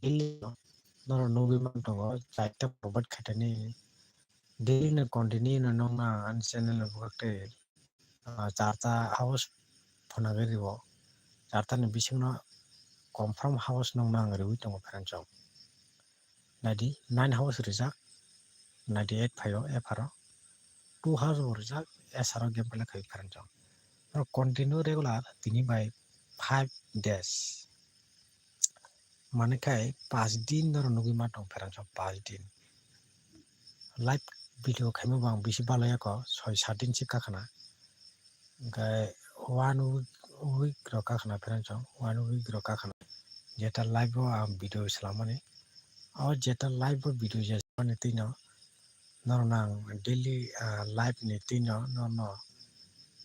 noro nugi man tongo chaita probat khatani daily na continue na nongna an channel na bukte charta house phonagari bo charta ni bisingno confirm house nongna angrewi tongo franchom nadi 9 house rijak 98 phayo efaro 2 house bo rijak esaro game play khai franchom continue regular tini by 5 days মানে kai 5 din noro nugi ma tong franchom 5 din live video khaimo bang bisi balaya ko 6-7 din si kakhana kai 1 week ro kakhana franchom 1 week ro kakhana jeta live video salamani o jeta live video jesmani tino noro nang daily live ni tino no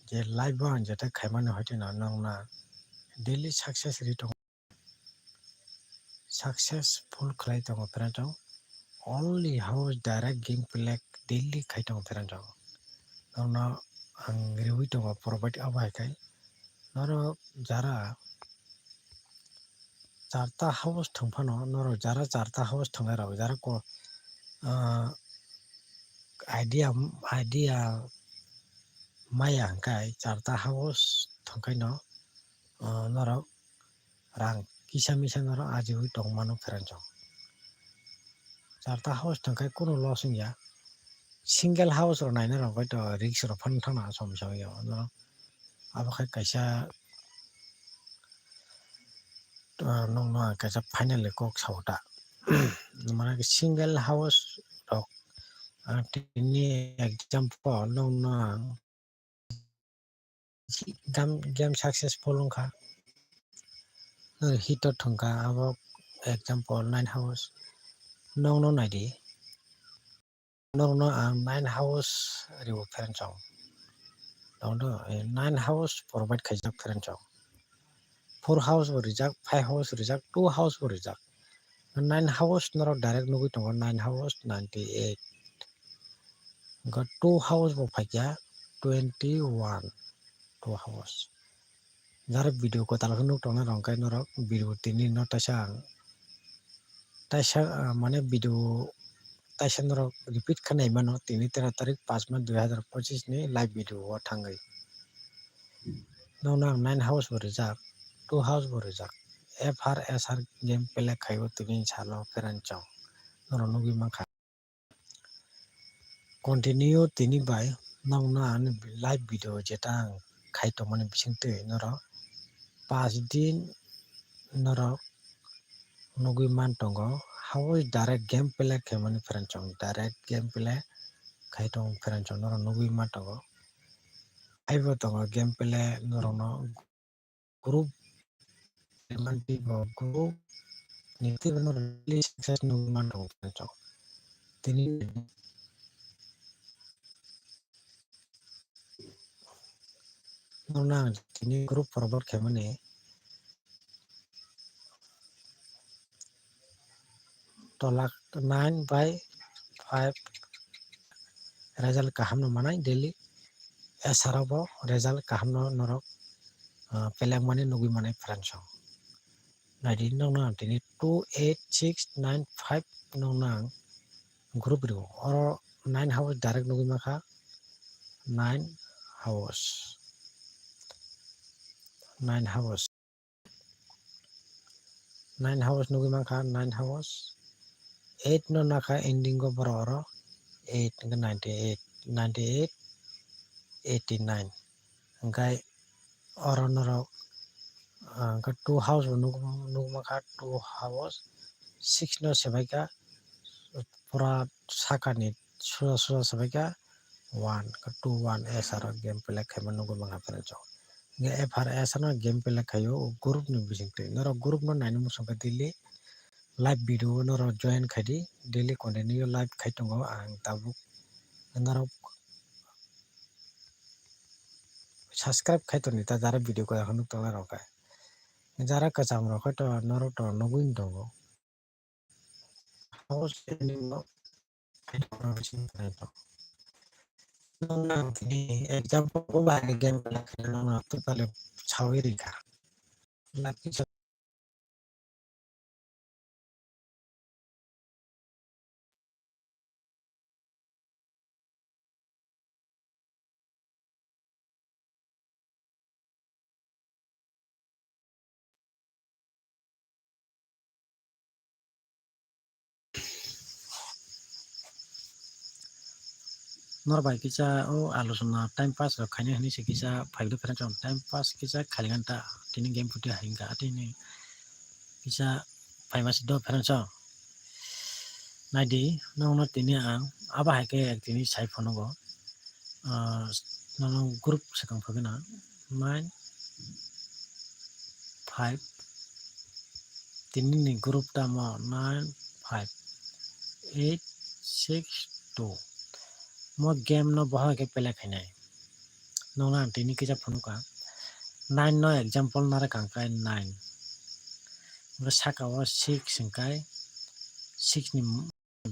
je live bang jeta khaimani hoitino nong na daily success rate successful khlai tongo franchom only house direct game play daily khai tongo franchom nongna ang rewi tongo provide abai kai noro jara charta house thongphano noro jara charta house thongai rok jara ko idea maya hangkai charta house thongkai no norok rang kisa misa norok ajiwi tongmano franchom charta house thongkai kono loss wngya single house ro naina rok to risk ro phan thana som yo no abo khai kaisa nongno kaisa finally kok sauta mana single house rok tini example nongno game successful ongkha hitor thongkha abo example 9 house nongno naidi nongno 9 house ribo franchom nongno 9 house provide khaijak franchom 4 house bo rijak 5 house rijak 2 house bo rijak 9 house norok direct nugui tongo 9 house 98 ga 2 house bo phaikya 21 2 house jara video ko tal nuk tongna rongkai norok video tini no taisa mane video taisa norok repeat khanai mano tini 13 tarik 5 May 2025 ni live video o thangai nongna 9 house bo rijak 2 house bo rijak FRSR game play khaio tini salo franchom noro nugui mankha continue tini by nongna live video jeta khai tongmani bisingtwi noro 5 din norok nugui mantongo house direct game play khaimani franchom direct game play khai tong franchom noro nugui mantongo aibo tongo game play norok no group group ni success nugui mantongo franchom tini nongna tini group forward khaimani tolak 9 by 5 result kaham no manai daily esarabo result kaham no norok pelak mani nugui manai franchom nadi nongna tini 28695 nongna group ribo oro 9 house direct nugui makha 9 house 9 house 9 house nugui makha 9 house 8 no nakha ending go boro oro 8 ga 98 98 89 hingkai oro norok ga 2 house bo nugui makha 2 house 6 no sebaika pura sakani suja sebaika 1 ga 2 1 SR game play khaima nugui makha franchom FRS no game play khaio group ni bisingtwi norok group no nainui muchungkha daily live video norok join khaidi daily continue live khai tongo ang tabuk norok subscribe khai toni ta jara video ko nuk tongna rokkai jara kacham rok to norok to nugui tongo house ending no example ko ba game play khaina totally chawi rikha nor bai kisa o alusona time pass rok khaina hini se kisa 5 different time pass kisa khali ganta tini game puti hainga atini kisa 5 mas do different naidi no tini ang aba haike tini sai phono go no group sekang phagena 9 5 tini ni group ta mo 9 5 8 6 2 mo game no bahwa ke pele khainai no na tini kisa phono ka 9 no example nare kangkai 9 bro saka o 6 singkai 6 ni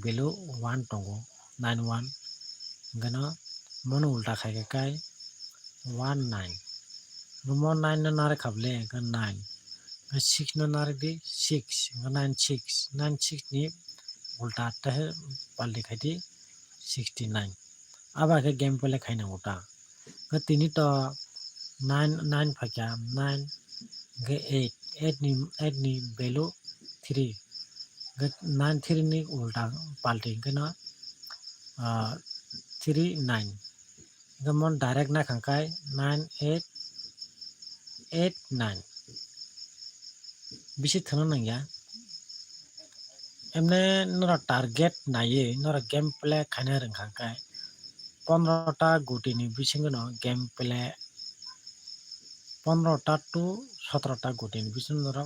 value 1 tongo 9 1 gana mono ulta khai kai 1 9 mo 9 no nare khable ga 9 6 no nare di 6 ga 9 6 9 6 ni ulta ta hai paldi khai di 69 aba ke game pele khaina uta ga tini to 9 9 phakya 9 ga 8 8 ni value 3 ga 9 3 ni ulta paldi gana 3 9 gamon direct na khangkai 9 8 8 9 bisi thono nangya emne nora target naye nora game play khaina rang khangkai 15 ta guti ni bisingo no game play 15 ta to 17 ta guti ni bisingo nora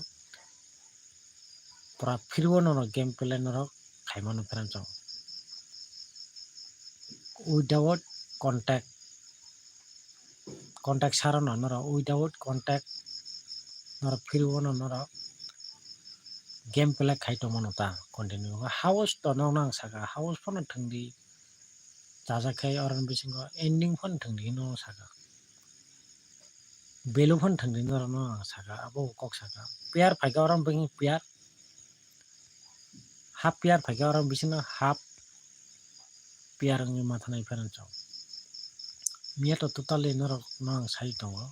pura phirwo no game play nora khaimano pheran chong without contact sarano nora without contact nora phirwo no nora game play khaito mano ta continue house to no nang saka house phone thangdi jajakai oran bisingo ending phone thangdi no saka belu phone thangdi no saka abo kok saka pair phaika oran bing pair half pair phaika oran bisingo half pair ngi mathanai pheran chong mia to totally no sai tongo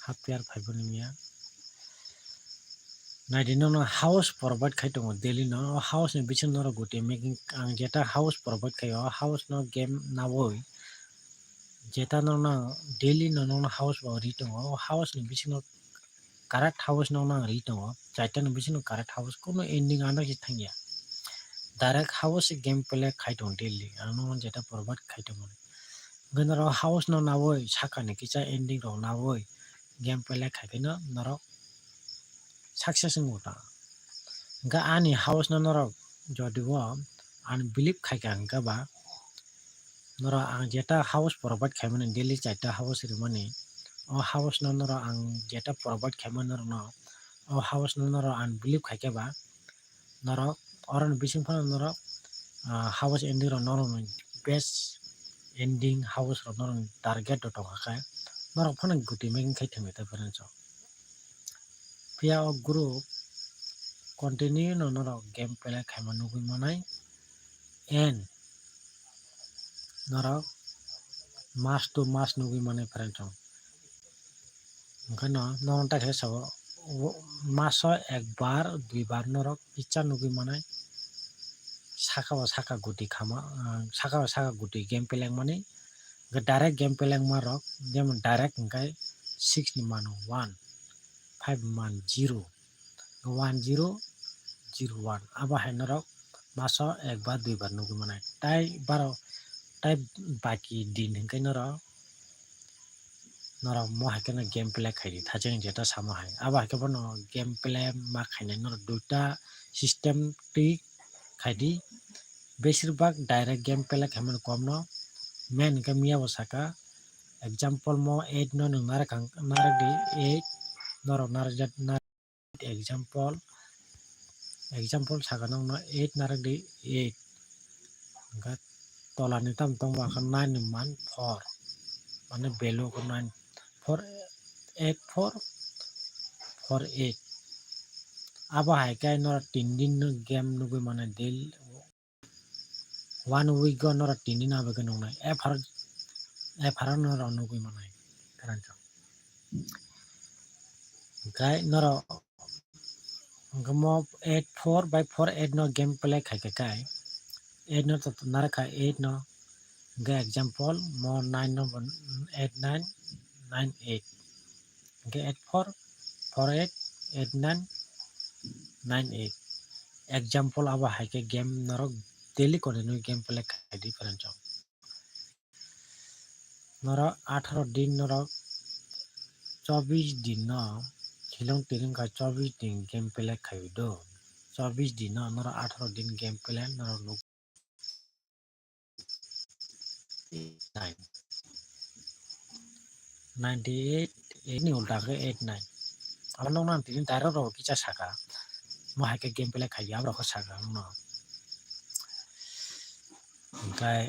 half pair phaiboni mia naidino no house provide khai tongo daily no house ni bisin no guti making ang jeta house provide khai house no game nawoi jeta no daily no house ba ri tongo house ni bisin correct house no ri tongo chaita ni bisin correct house kono ending ana ki thangya direct house game play khai tong daily ano jeta provide khai tongo gana house no nawoi saka ni kicha ending ro nawoi game play khai no naro success ngota ga ani house no noro jodi wo an believe khai ka ba noro ang jeta house provide khai mane daily chaita house ri mane o house no noro ang jeta provide khai mane no o house no noro an believe khai ka ba noro oran bising phone noro house ending ro noro best ending house ro noro target to ka noro phone guti making khai thame ta pharan cho pia o group continue no noro game play khai manu gui manai and noro mas to mas nugui mane pheran chong onkano non ta khe sabo maso ekbar duibar norok icha nugui mane saka guti khama saka guti game peleng mane ga direct game peleng marok jemon direct engkai 6 ni mano 1 5 man 0 1 0 0 1 aba hai norok maso ekbar duibar nugui mane tai baro tai baki din engkai norok mo hai kana game play khai thajeng jeta samo hai aba hai bono game play ma khainai no duita system tik khai di beshirbag direct game play khaimani kom no main ka mia bosaka example mo 8 no nare di 8 norok example saka no 8 nare di 8 ga tolani tam tongba ka 9 ni man 4 mane value ko 9 4 8 4 4 8 aba hai kai no tin din no game no gui mane del 1 week go no tin din aba no na e phar no ro no gui mane karan cho kai no ro gamo 8 4 by 4 8 no game play khai kai 8 no to nara kai 8 no Ge example more 9 number 8998. Ge 84 48 8998. Example aba haike game norok daily continue game play khai different chong. Norok 18 din norok 24 din no khilong tiring ka 24 din game play khai do. 24 din no norok 18 din game play norok 9 98 ini ulta ke 89. Aba nong nang tiring taro ro kicha saka. Mo haike game play khai abro ko saka no. Kai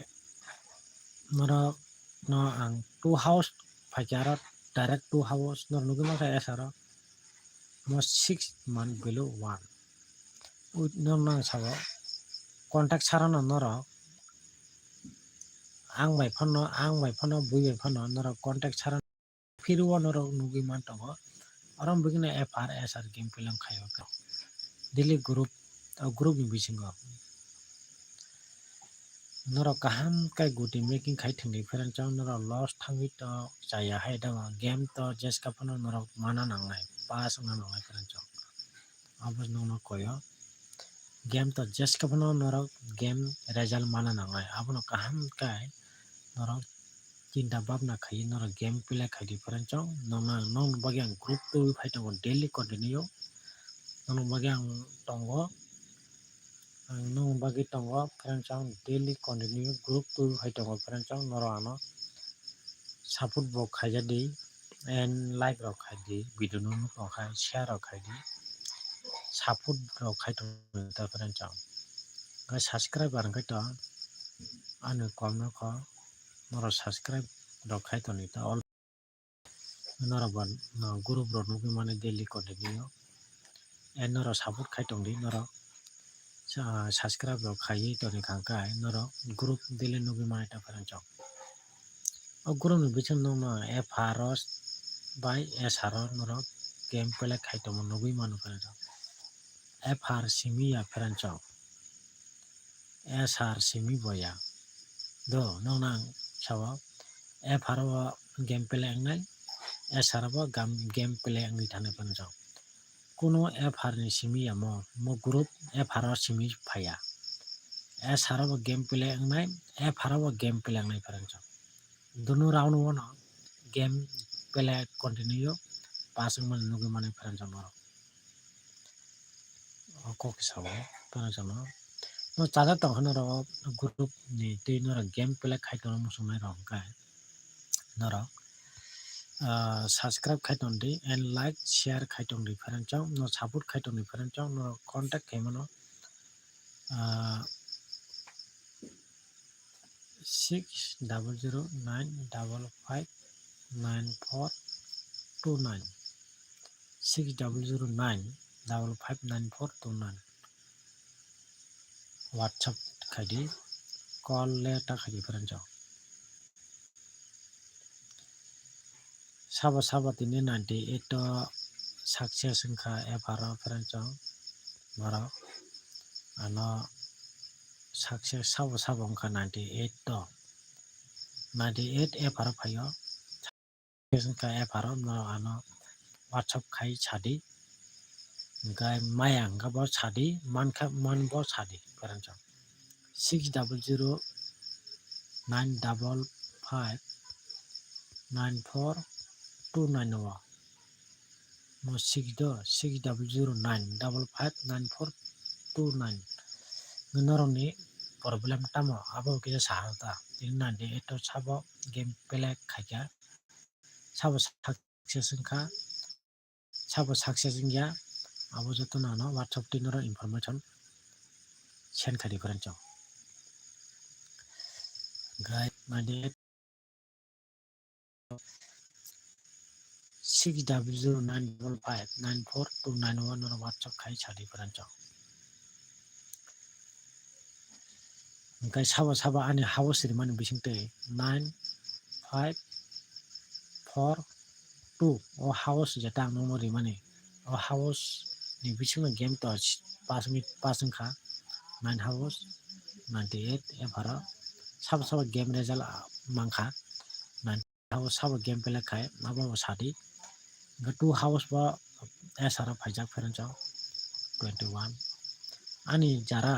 norok no ang two house phakyara direct two house nor nugi ma kai asara mo 6 month below 1 ut nor nang sabo contact sarano norok ang bai phono bui bai phono norok contact sarano firuo norok nugi man tongo aram bigina fr sr game film khayo ka daily group ni bisingo norok kaham kai guti making khai thingni pheran chang norok loss thangi to chaya hai da game to just ka phono norok mana nangnai pass na nangnai pheran chang abos nongno koyo game to just ka phono norok game result mana nangnai abono kaham kai norok cinta babna khai norok game play khai different chong nong bagi ang group to phai tongo daily continue nong bagi ang tongo nong bagi tongo pheran chong daily continue group to phai tongo pheran chong norok ano support bo khaija di and like rok khai di video no rok khai share rok khai di support rok khai tongo ta pheran chong ga subscriber ang kai to ano komno ko norok subscribe rok khai to ni ta all norok ban group rok nugi mane daily continue and norok support khai tong di norok subscribe rok khai to ni khangkai norok group daily nugi mane ta pheran chong o group ni bichon no FROS by SRO norok game play khai to nugi mane pheran chong FR simi ya pheran chong SR simi boya do nong nang sawo FR game play angnai SR game play angni thane pheran chong kuno FR ni simi ya mo group FR simi phaya SR game play angnai FR game play angnai pheran chong dunu round no game play continue passing man nugi mane pheran chong ko kisawo pheran chong no chaja tong hono ro group ni tei no game play khai to mo sunai ro kai noro subscribe khai ton di and like share khai ton di pheran chong no support khai ton di pheran chong no contact khai mano 6009559429 6009559429 WhatsApp khai di call leta khai di pheran chong sabo tini 98 to success wngkha FR pheran chong noro ano success sabo wngkha 98 to 98 FR phayo wngkha FR no ano WhatsApp khai chadi gai maya wngkha bo chadi man bo chadi pheran chong 6009559429 mo 6009559429 noroni problem tamo abo kisa sahata tin 98 to sabo game play khaika sabo success wngkha sabo success wngya abo joto no WhatsApp tinoro information send khai di pheran chong gai 98 6009559429 no WhatsApp khai chadi pheran chong gai sabo ani house rimani bisingte 9542 o house jeta no rimani o house ni bisingo game to pass wngkha 9 house 98 FR sabo game result mangkha 9 house sabo game pele khai abo sadi 2 house bo SR phaijak pheranchok 21 ani jara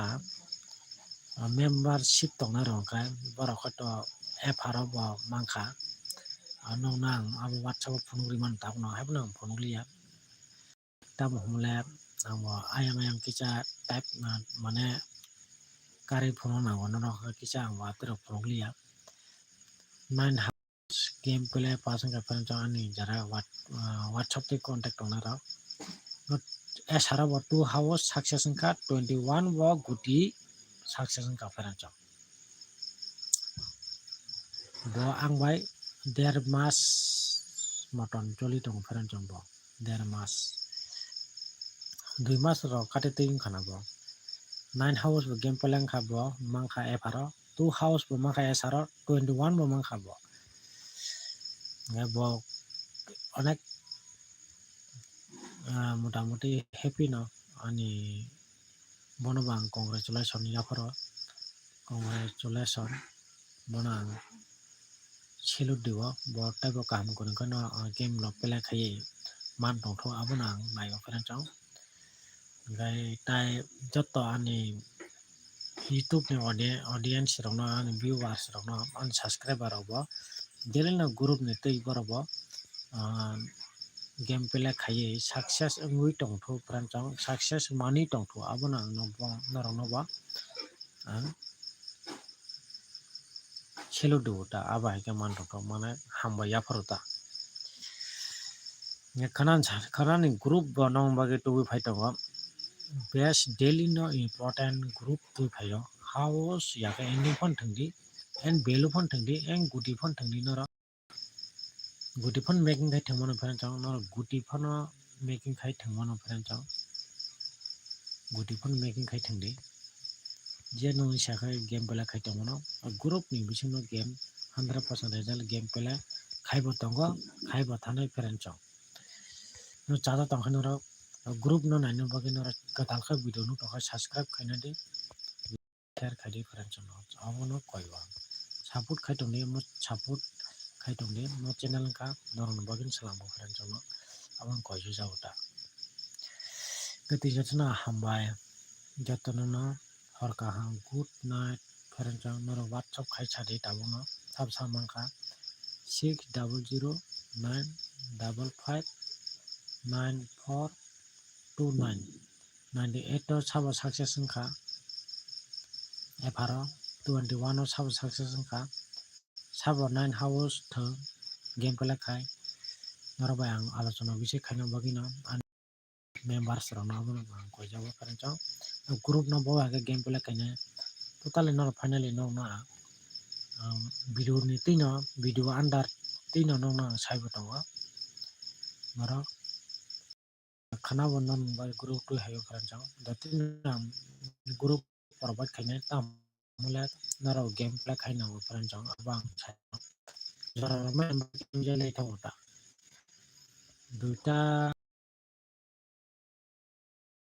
membership tongna rongkai borok to FR bo mangkha nong nang abo WhatsApp phunugri man tabno haibno phunuglia tamo humle amo ayang kicha type mane kari phono nango no kicha ang watro phunuglia 9 house game play pasang ka pheranchok ani jara WhatsApp te contact tongna rok SR bo 2 house success ka 21 bo guti success ka pheranchok bo ang bai der mas moton choli tong pheranchok bo der mas 2 mas ro kate ting khana bo 9 house bo game play kha bo mangkha FR 2 house bo mangkha SR 21 bo mangkha bo bo অনেক মোটামুটি happy no ani bono bang congratulation yaparo congratulation bono ang salute dibo bo taibo kaham kuring kono game no pele khai man tongtho abona ang nayo pheranchok gai tai joto ani YouTube ni audience rok no ani viewers rok no ani subscriber rok bo daily no group ni tei borobo game pele khai success ngui tongtho pheranchok success mani tongtho abona ang norok no bo salute dibo ta aba haike man tongtho mane hamba yaparo ta khanani group bo nong bagi tubi phai tongo best daily no important group tui phaio house yaka ending phone thangdi and value phone thangdi and guti phone thangdi noro guti phone making khai thangmano pheranchok noro guti phone making khai thangmano pheranchok guti phone making khai thangdi je no sakai game pela khai tongmano group ni bisingo game 100% result game pela khaibo tongo khaibo thanai pheranchok no chada tongkhai noro group no naino bagui noro katal kha video no tongkhai subscribe khaina di share khai pheranchok no abo no koiwa support khai tongdi mo support khai tongdi mo channel ka norong bagui salambo pheranchok no abo koisu jabota gati jotna hambai jotono no hor kaham good night pheranchok noro WhatsApp khai sadi tabo no sab samangka 6009559429 98 to sabo success wngkha FR 21 no sabo success wngkha sabo 9 house thung game pela khai norobai ang alochona bisi khaina bagui no members rok no abo ang koijabo pheranchok group no bo hake game pela kaina totally no finally no na video ni tino video under tino no na saibo tongo noro khana bo non bai group tu hayo pheranchok dati group provide khaina tam mule noro game pela khaina bo pheranchok abang jara member jale thawta duita